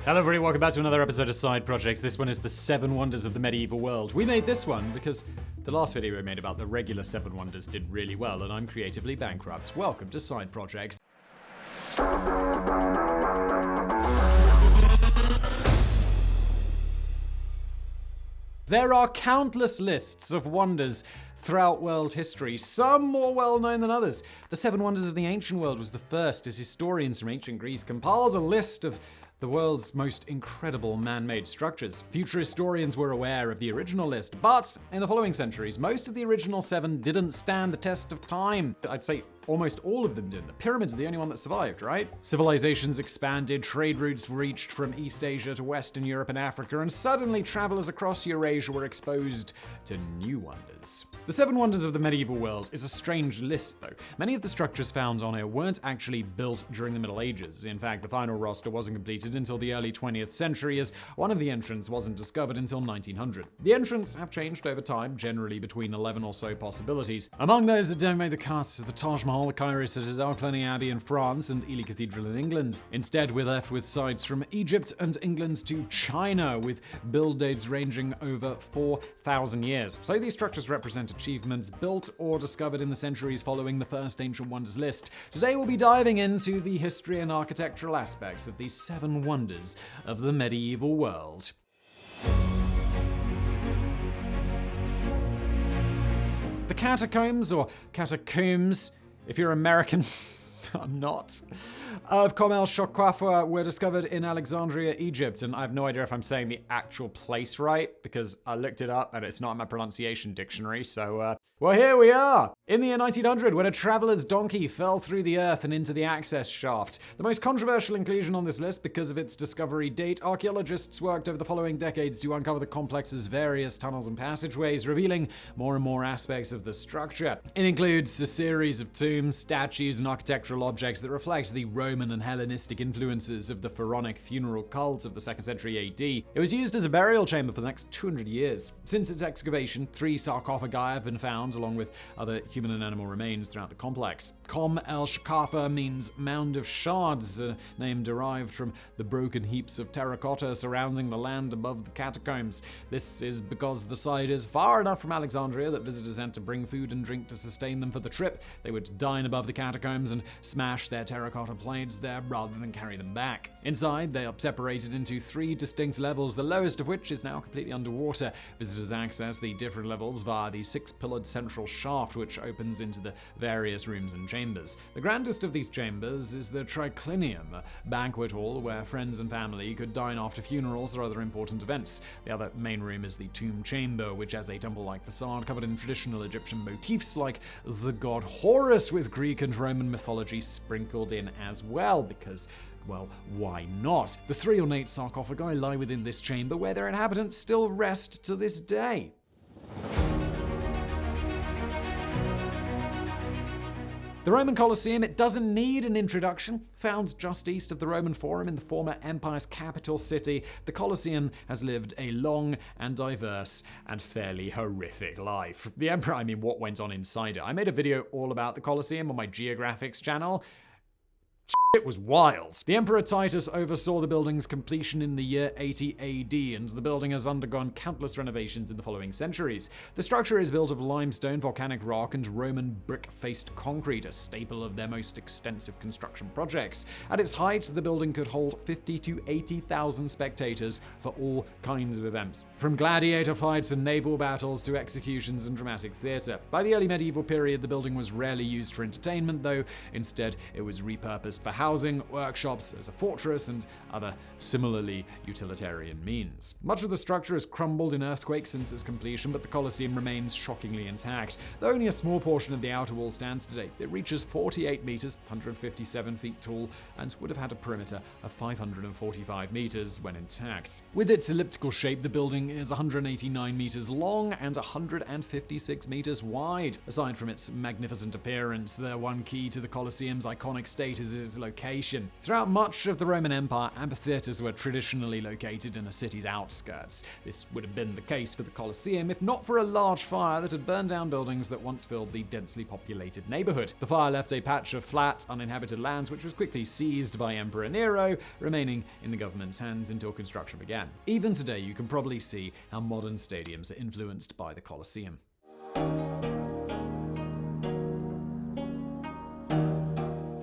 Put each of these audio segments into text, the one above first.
Hello everybody, welcome back to another episode of Side Projects. This one is the 7 Wonders of the Medieval World. We made this one because the last video we made about the regular 7 Wonders did really well and I'm creatively bankrupt. Welcome to Side Projects. There are countless lists of wonders throughout world history, some more well known than others. The 7 Wonders of the Ancient World was the first, as historians from ancient Greece compiled a list of the world's most incredible man-made structures. Future historians were aware of the original list, but in the following centuries, most of the original 7 didn't stand the test of time. I'd say almost all of them didn't. The pyramids are the only one that survived, right? Civilizations expanded, trade routes reached from East Asia to Western Europe and Africa, and suddenly travelers across Eurasia were exposed to new wonders. The 7 Wonders of the Medieval World is a strange list, though. Many of the structures found on it weren't actually built during the Middle Ages. In fact, the final roster wasn't completed until the early 20th century, as one of the entrants wasn't discovered until 1900. The entrants have changed over time, generally between 11 or so possibilities. Among those that don't make the cut are the Taj Mahal, the Cairo Citadel, Cluny Abbey in France, and Ely Cathedral in England. Instead, we're left with sites from Egypt and England to China, with build dates ranging over 4,000 years. So these structures represent achievements built or discovered in the centuries following the first Ancient Wonders list. Today we'll be diving into the history and architectural aspects of these 7 wonders of the medieval world. The Catacombs, or Catacombs, if you're American, I'm not, of Shoqafa were discovered in Alexandria, Egypt, and I have no idea if I'm saying the actual place right, because I looked it up and it's not in my pronunciation dictionary, so, well, here we are! In the year 1900, when a traveler's donkey fell through the earth and into the access shaft. The most controversial inclusion on this list because of its discovery date, archaeologists worked over the following decades to uncover the complex's various tunnels and passageways, revealing more and more aspects of the structure. It includes a series of tombs, statues, and architectural objects that reflect the Roman and Hellenistic influences of the pharaonic funeral cult of the 2nd century AD. It was used as a burial chamber for the next 200 years. Since its excavation, 3 sarcophagi have been found, along with other human and animal remains throughout the complex. Shoqafa means mound of shards, a name derived from the broken heaps of terracotta surrounding the land above the catacombs. This is because the site is far enough from Alexandria that visitors had to bring food and drink to sustain them for the trip. They would dine above the catacombs and smash their terracotta plates there rather than carry them back. Inside, they are separated into 3 distinct levels, the lowest of which is now completely underwater. Visitors access the different levels via the 6-pillared central shaft, which opens into the various rooms and chambers. The grandest of these chambers is the triclinium, a banquet hall where friends and family could dine after funerals or other important events. The other main room is the tomb chamber, which has a temple-like facade covered in traditional Egyptian motifs like the god Horus, with Greek and Roman mythology sprinkled in as well, because, well, why not? The 3 ornate sarcophagi lie within this chamber, where their inhabitants still rest to this day. The Roman Colosseum, it doesn't need an introduction. Found just east of the Roman Forum in the former empire's capital city, the Colosseum has lived a long and diverse and fairly horrific life. The emperor, what went on inside it? I made a video all about the Colosseum on my Geographics channel. It was wild. The Emperor Titus oversaw the building's completion in the year 80 AD, and the building has undergone countless renovations in the following centuries. The structure is built of limestone, volcanic rock, and Roman brick-faced concrete, a staple of their most extensive construction projects. At its height, the building could hold 50 to 80,000 spectators for all kinds of events, from gladiator fights and naval battles to executions and dramatic theater. By the early medieval period, the building was rarely used for entertainment, though instead it was repurposed for housing, workshops, as a fortress, and other similarly utilitarian means. Much of the structure has crumbled in earthquakes since its completion, but the Colosseum remains shockingly intact. Though only a small portion of the outer wall stands today, it reaches 48 meters, 157 feet tall, and would have had a perimeter of 545 meters when intact. With its elliptical shape, the building is 189 meters long and 156 meters wide. Aside from its magnificent appearance, the one key to the Colosseum's iconic state is its location location. Throughout much of the Roman Empire, amphitheaters were traditionally located in a city's outskirts. This would have been the case for the Colosseum if not for a large fire that had burned down buildings that once filled the densely populated neighborhood. The fire left a patch of flat, uninhabited land which was quickly seized by Emperor Nero, remaining in the government's hands until construction began. Even today, you can probably see how modern stadiums are influenced by the Colosseum.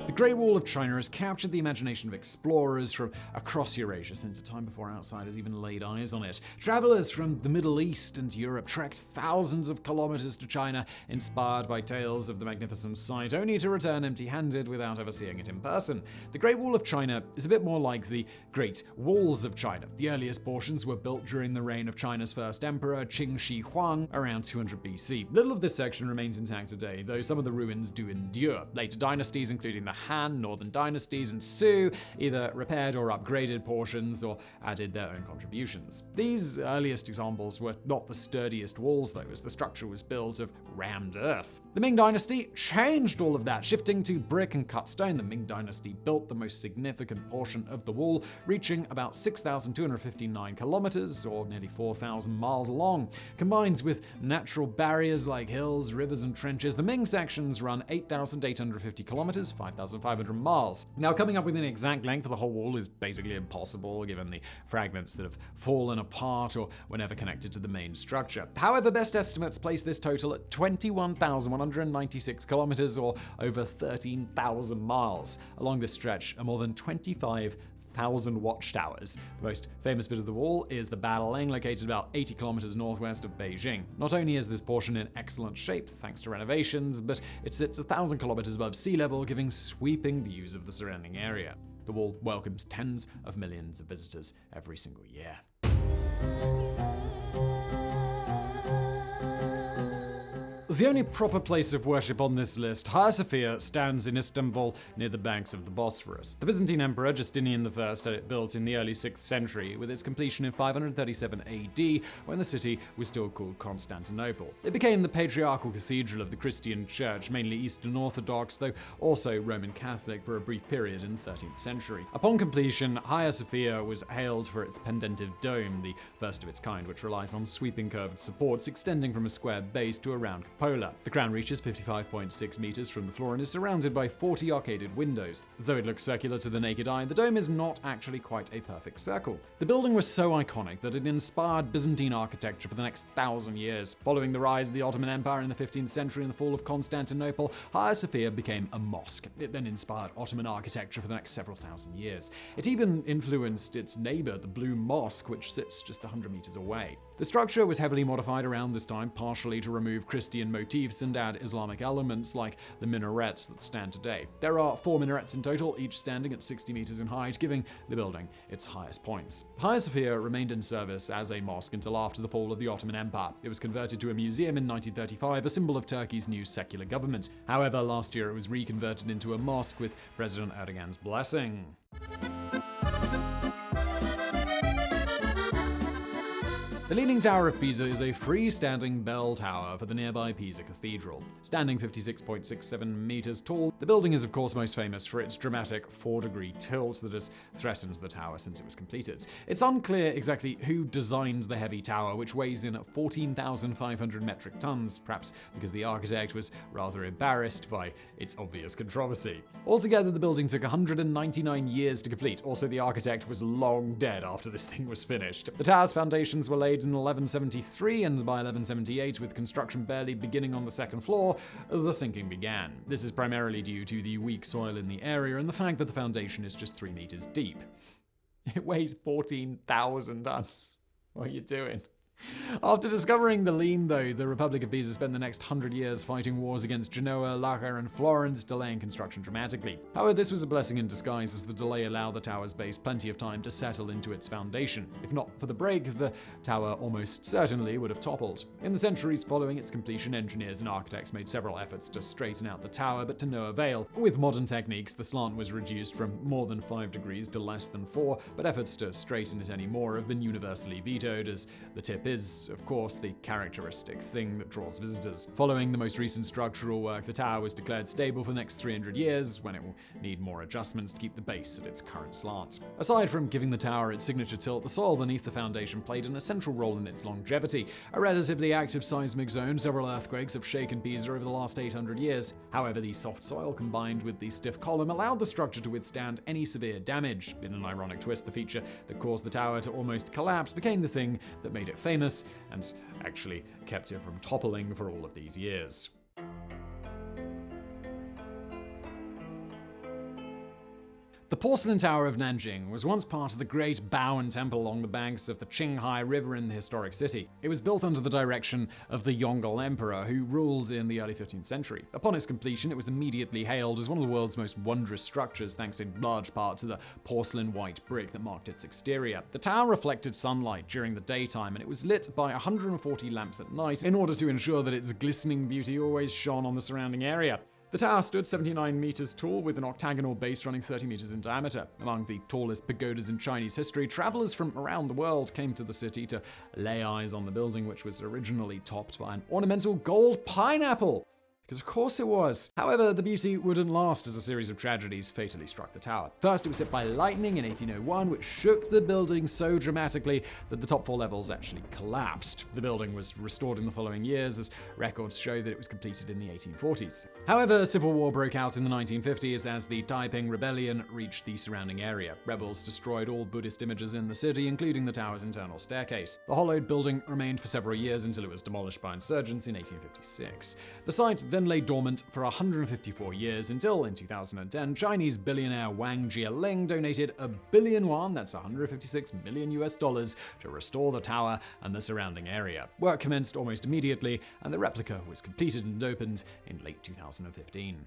The Great Wall of China has captured the imagination of explorers from across Eurasia since a time before outsiders even laid eyes on it. Travelers from the Middle East and Europe trekked thousands of kilometers to China, inspired by tales of the magnificent sight, only to return empty-handed without ever seeing it in person. The Great Wall of China is a bit more like the Great Walls of China. The earliest portions were built during the reign of China's first emperor, Qin Shi Huang, around 200 BC. Little of this section remains intact today, though some of the ruins do endure. Later dynasties, including the Han, Northern dynasties, and Su, either repaired or upgraded portions or added their own contributions. These earliest examples were not the sturdiest walls, though, as the structure was built of rammed earth. The Ming Dynasty changed all of that, shifting to brick and cut stone. The Ming Dynasty built the most significant portion of the wall, reaching about 6,259 kilometers, or nearly 4,000 miles long. Combined with natural barriers like hills, rivers, and trenches, the Ming sections run 8,850 kilometers, 5,500 miles. Now, coming up with an exact length for the whole wall is basically impossible, given the fragments that have fallen apart or were never connected to the main structure. However, best estimates place this total at 21,196 kilometers, or over 13,000 miles. Along this stretch are more than 25,000 watchtowers. The most famous bit of the wall is the Battling, located about 80 kilometers northwest of Beijing. Not only is this portion in excellent shape thanks to renovations, but it sits 1,000 kilometers above sea level, giving sweeping views of the surrounding area. The wall welcomes tens of millions of visitors every single year. The only proper place of worship on this list, Hagia Sophia, stands in Istanbul near the banks of the Bosphorus. The Byzantine Emperor Justinian I had it built in the early 6th century, with its completion in 537 AD, when the city was still called Constantinople. It became the patriarchal cathedral of the Christian Church, mainly Eastern Orthodox, though also Roman Catholic for a brief period in the 13th century. Upon completion, Hagia Sophia was hailed for its pendentive dome, the first of its kind, which relies on sweeping curved supports extending from a square base to a round cupola. The crown reaches 55.6 meters from the floor and is surrounded by 40 arcaded windows. Though it looks circular to the naked eye, the dome is not actually quite a perfect circle. The building was so iconic that it inspired Byzantine architecture for the next 1,000 years. Following the rise of the Ottoman Empire in the 15th century and the fall of Constantinople, Hagia Sophia became a mosque. It then inspired Ottoman architecture for the next several thousand years. It even influenced its neighbor, the Blue Mosque, which sits just 100 meters away. The structure was heavily modified around this time, partially to remove Christian motifs and add Islamic elements like the minarets that stand today. There are 4 minarets in total, each standing at 60 meters in height, giving the building its highest points. Hagia Sophia remained in service as a mosque until after the fall of the Ottoman Empire. It was converted to a museum in 1935, a symbol of Turkey's new secular government. However, last year it was reconverted into a mosque with President Erdogan's blessing. The Leaning Tower of Pisa is a freestanding bell tower for the nearby Pisa Cathedral. Standing 56.67 meters tall, the building is of course most famous for its dramatic 4-degree tilt that has threatened the tower since it was completed. It's unclear exactly who designed the heavy tower, which weighs in at 14,500 metric tons, perhaps because the architect was rather embarrassed by its obvious controversy. Altogether, the building took 199 years to complete. Also, the architect was long dead after this thing was finished. The tower's foundations were laid in 1173, and by 1178, with construction barely beginning on the second floor, the sinking began. This is primarily due to the weak soil in the area and the fact that the foundation is just 3 meters deep. It weighs 14,000 tons. What are you doing? After discovering the lean, though, the Republic of Pisa spent the next 100 years fighting wars against Genoa, Lucca, and Florence, delaying construction dramatically. However, this was a blessing in disguise, as the delay allowed the tower's base plenty of time to settle into its foundation. If not for the break, the tower almost certainly would have toppled. In the centuries following its completion, engineers and architects made several efforts to straighten out the tower, but to no avail. With modern techniques, the slant was reduced from more than 5 degrees to less than 4, but efforts to straighten it any more have been universally vetoed, as the tip is, of course, the characteristic thing that draws visitors. Following the most recent structural work, the tower was declared stable for the next 300 years, when it will need more adjustments to keep the base at its current slant. Aside from giving the tower its signature tilt, the soil beneath the foundation played an essential role in its longevity. A relatively active seismic zone, several earthquakes have shaken Pisa over the last 800 years. However, the soft soil combined with the stiff column allowed the structure to withstand any severe damage. In an ironic twist, the feature that caused the tower to almost collapse became the thing that made it famous and actually kept it from toppling for all of these years. The Porcelain Tower of Nanjing was once part of the Great Baoan Temple along the banks of the Qinghai River in the historic city. It was built under the direction of the Yongle Emperor, who ruled in the early 15th century. Upon its completion, it was immediately hailed as one of the world's most wondrous structures, thanks in large part to the porcelain white brick that marked its exterior. The tower reflected sunlight during the daytime, and it was lit by 140 lamps at night in order to ensure that its glistening beauty always shone on the surrounding area. The tower stood 79 meters tall with an octagonal base running 30 meters in diameter. Among the tallest pagodas in Chinese history, travelers from around the world came to the city to lay eyes on the building, which was originally topped by an ornamental gold pineapple. Because of course it was. However, the beauty wouldn't last as a series of tragedies fatally struck the tower. First, it was hit by lightning in 1801, which shook the building so dramatically that the top 4 levels actually collapsed. The building was restored in the following years, as records show that it was completed in the 1840s. However, civil war broke out in the 1950s as the Taiping Rebellion reached the surrounding area. Rebels destroyed all Buddhist images in the city, including the tower's internal staircase. The hollowed building remained for several years until it was demolished by insurgents in 1856. The site then lay dormant for 154 years until, in 2010, Chinese billionaire Wang Jialing donated $1 billion yuan, that's $156 million US, to restore the tower and the surrounding area. Work commenced almost immediately, and the replica was completed and opened in late 2015.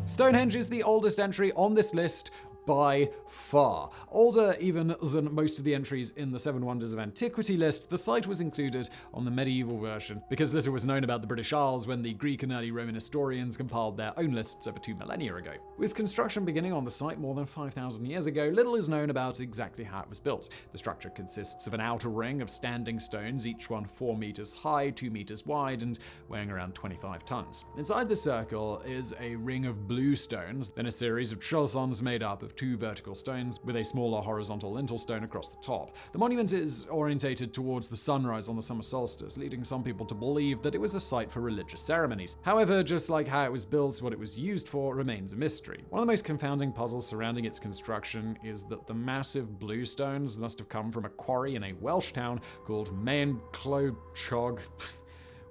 Stonehenge is the oldest entry on this list by far. Older even than most of the entries in the Seven Wonders of Antiquity list, the site was included on the medieval version because little was known about the British Isles when the Greek and early Roman historians compiled their own lists over 2 millennia ago. With construction beginning on the site more than 5,000 years ago, little is known about exactly how it was built. The structure consists of an outer ring of standing stones, each one 4 meters high, 2 meters wide, and weighing around 25 tons. Inside the circle is a ring of blue stones, then a series of trilithons made up of 2 vertical stones with a smaller horizontal lintel stone across the top. The monument is orientated towards the sunrise on the summer solstice, leading some people to believe that it was a site for religious ceremonies. However, just like how it was built, what it was used for remains a mystery. One of the most confounding puzzles surrounding its construction is that the massive blue stones must have come from a quarry in a Welsh town called Maen Clwchog.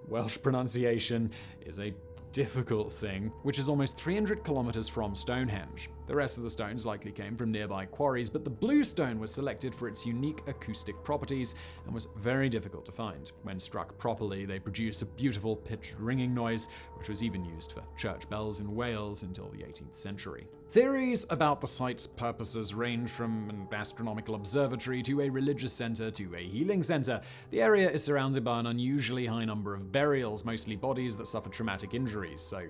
Welsh pronunciation is a difficult thing, which is almost 300 kilometers from Stonehenge. The rest of the stones likely came from nearby quarries, but the blue stone was selected for its unique acoustic properties and was very difficult to find. When struck properly, they produce a beautiful pitched ringing noise, which was even used for church bells in Wales until the 18th century. Theories about the site's purposes range from an astronomical observatory to a religious center to a healing center. The area is surrounded by an unusually high number of burials, mostly bodies that suffered traumatic injuries, so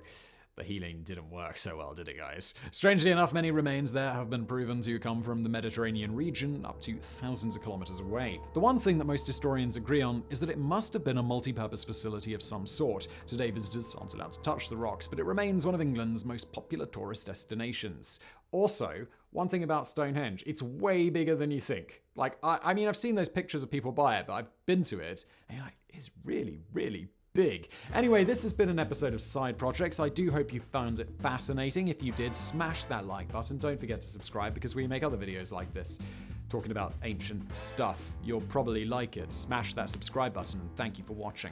the healing didn't work so well, did it, guys? Strangely enough, many remains there have been proven to come from the Mediterranean region, up to thousands of kilometers away. The one thing that most historians agree on is that it must have been a multi-purpose facility of some sort. Today, visitors aren't allowed to touch the rocks, but it remains one of England's most popular tourist destinations. Also, one thing about Stonehenge, it's way bigger than you think. I mean, I've seen those pictures of people by it, but I've been to it, and it's really, really big. Anyway, this has been an episode of Side Projects. I do hope you found it fascinating. If you did, smash that like button. Don't forget to subscribe because we make other videos like this talking about ancient stuff. You'll probably like it. Smash that subscribe button and thank you for watching.